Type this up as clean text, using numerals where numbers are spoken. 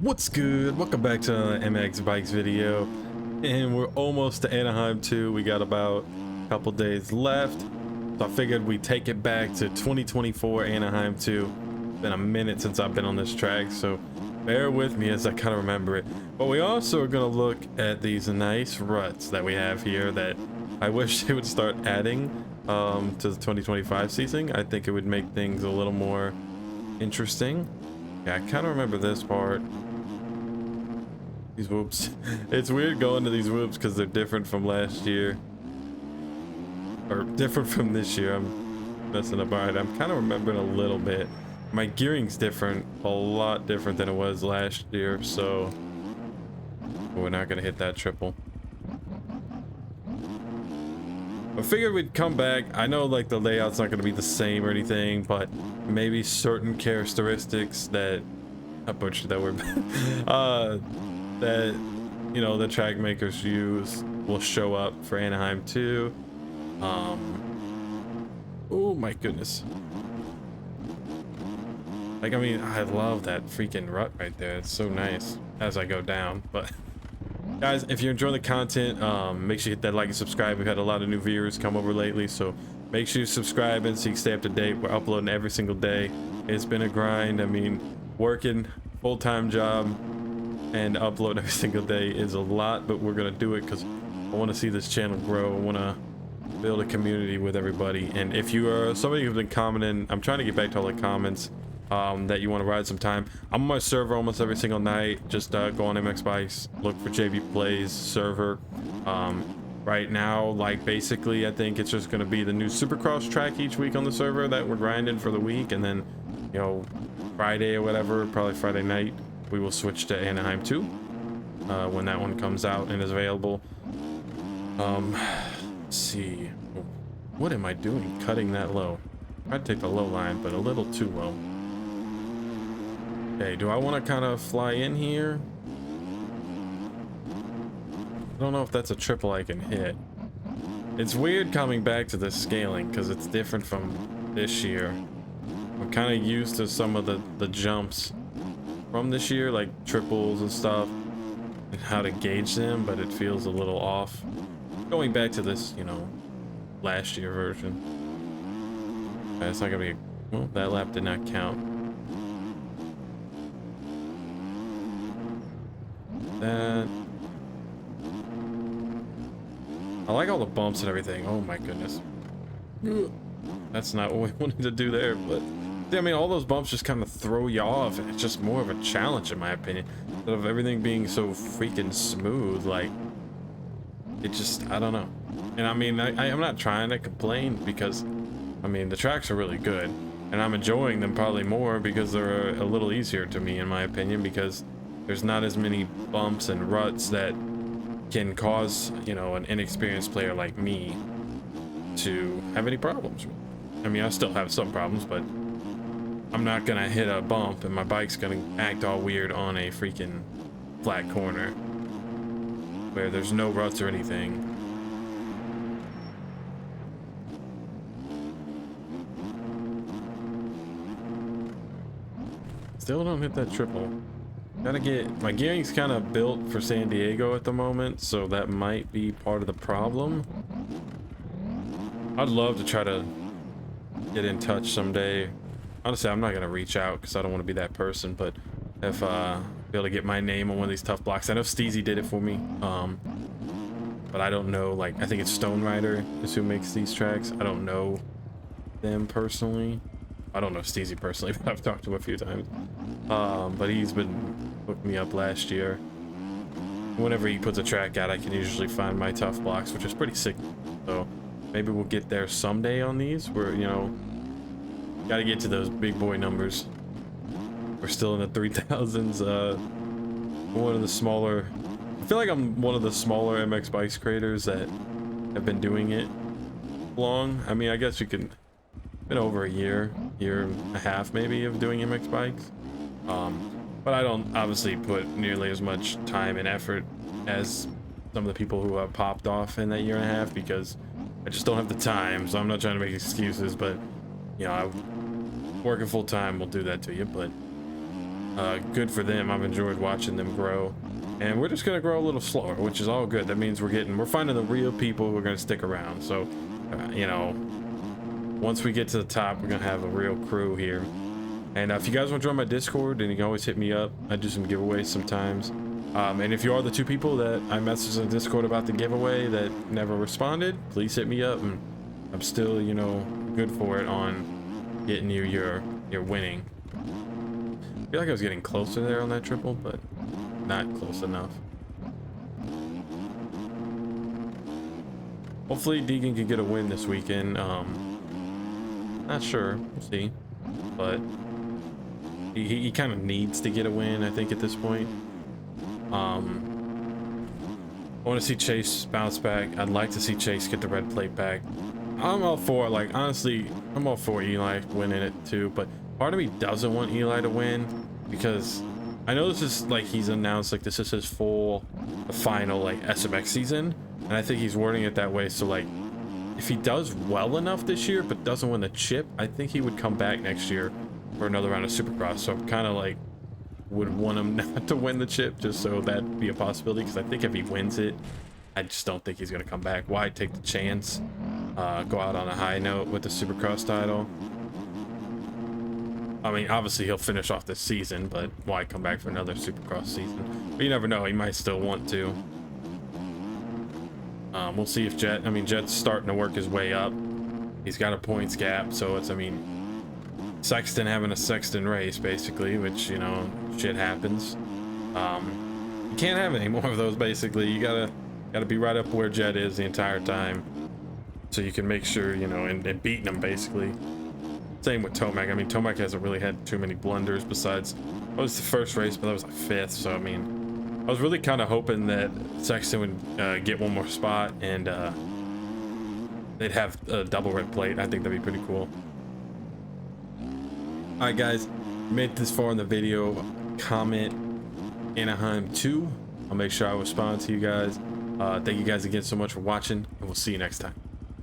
What's good? Welcome back to another MxBikes video, and we're almost to Anaheim 2. We got about a couple days left, so I figured we'd take it back to 2024 Anaheim 2. Been a minute since I've been on this track, so bear with me as I kind of remember it. But we also are going to look at these nice ruts that we have here that I wish they would start adding to the 2025 season. I think it would make things a little more interesting. Yeah, I kind of remember this part. These whoops. It's weird going to these whoops because they're different from last year. Or different from this year. I'm messing up. Alright, I'm kind of remembering a little bit. My gearing's different. A lot different than it was last year, so we're not going to hit that triple. I figured we'd come back. I know like the layout's not going to be the same or anything, but maybe certain characteristics that I butchered that word that you know the track makers use will show up for Anaheim 2. Oh my goodness, like I mean I love that freaking rut right there. It's so nice as I go down. But guys, if you're enjoying the content, make sure you hit that like and subscribe. We've had a lot of new viewers come over lately, so make sure you subscribe and so you can stay up to date. We're uploading every single day. It's been a grind. I mean, working full-time job and upload every single day is a lot, but we're gonna do it because I want to see this channel grow. I want to build a community with everybody. And if you are somebody who's been commenting, I'm trying to get back to all the comments that you want to ride some time. I'm on my server almost every single night. Just go on MxBikes, look for JB Plays server. Right now, like basically I think it's just going to be the new Supercross track each week on the server that we're grinding for the week, and then you know Friday or whatever, probably Friday night, we will switch to Anaheim 2 when that one comes out and is available. Let's see, what am I doing cutting that low? I'd take the low line, but a little too low. Okay, do I want to kind of fly in here? I don't know if that's a triple I can hit. It's weird coming back to this scaling because it's different from this year. I'm kind of used to some of the jumps from this year, like triples and stuff, and how to gauge them, but it feels a little off going back to this, you know, last year version. It's not gonna be well, that lap did not count. That I like all the bumps and everything. Oh my goodness, that's not what we wanted to do there. But I mean, all those bumps just kind of throw you off, and it's just more of a challenge in my opinion, instead of everything being so freaking smooth. Like it just, I don't know. And I mean, I'm not trying to complain because I mean the tracks are really good and I'm enjoying them probably more because they're a little easier to me in my opinion, because there's not as many bumps and ruts that can cause, you know, an inexperienced player like me to have any problems. I mean, I still have some problems, but I'm not gonna hit a bump and my bike's gonna act all weird on a freaking flat corner where there's no ruts or anything. Still don't hit that triple. Gotta get my gearing's kind of built for San Diego at the moment, so that might be part of the problem. I'd love to try to get in touch someday. Honestly, I'm not gonna reach out because I don't want to be that person, but if be able to get my name on one of these tough blocks. I know Steezy did it for me, but I don't know, like I think it's Stone Rider is who makes these tracks. I don't know them personally. I don't know Steezy personally, but I've talked to him a few times. But he's been hooked me up last year. Whenever he puts a track out, I can usually find my tough blocks, which is pretty sick. So maybe we'll get there someday on these. Where, you know, gotta get to those big boy numbers. We're still in the 3000s. One of the smaller, I feel like I'm one of the smaller MxBikes creators that have been doing it long. I mean, I guess you can, been over a year and a half maybe of doing MxBikes. But I don't obviously put nearly as much time and effort as some of the people who have popped off in that year and a half, because I just don't have the time. So I'm not trying to make excuses, but you know, working full time will do that to you. But good for them. I've enjoyed watching them grow, and we're just gonna grow a little slower, which is all good. That means we're finding the real people who are gonna stick around. So, you know, once we get to the top, we're gonna have a real crew here. And if you guys want to join my Discord, then you can always hit me up. I do some giveaways sometimes. And if you are the 2 people that I messaged on Discord about the giveaway that never responded, please hit me up. And I'm still, you know, good for it on getting you your winning. I feel like I was getting closer there on that triple, but not close enough. Hopefully Deegan can get a win this weekend. Not sure, we'll see, but he kind of needs to get a win, I think, at this point. I want to see Chase bounce back. I'd like to see Chase get the red plate back. I'm all for, like, honestly, I'm all for Eli winning it too, but part of me doesn't want Eli to win, because I know this is, like, he's announced, like, this is his final, like, SMX season, and I think he's wording it that way, so, like, if he does well enough this year but doesn't win the chip, I think he would come back next year for another round of Supercross. So I'm kind of like would want him not to win the chip, just so that'd be a possibility, because I think if he wins it, I just don't think he's gonna come back. Why take the chance, go out on a high note with the Supercross title? I mean, obviously he'll finish off this season, but why come back for another Supercross season? But you never know, he might still want to. We'll see if Jet's starting to work his way up. He's got a points gap, so it's, I mean, Sexton having a Sexton race, basically, which, you know, shit happens. You can't have any more of those, basically. You gotta be right up where Jet is the entire time, so you can make sure, you know, and beating him, basically. Same with Tomac. I mean, Tomac hasn't really had too many blunders besides, well, it was the first race, but that was like 5th, so I mean, I was really kind of hoping that Sexton would get one more spot, and they'd have a double red plate. I think that'd be pretty cool. All right, guys, made this far in the video, comment Anaheim 2. I'll make sure I respond to you guys. Thank you guys again so much for watching, and we'll see you next time.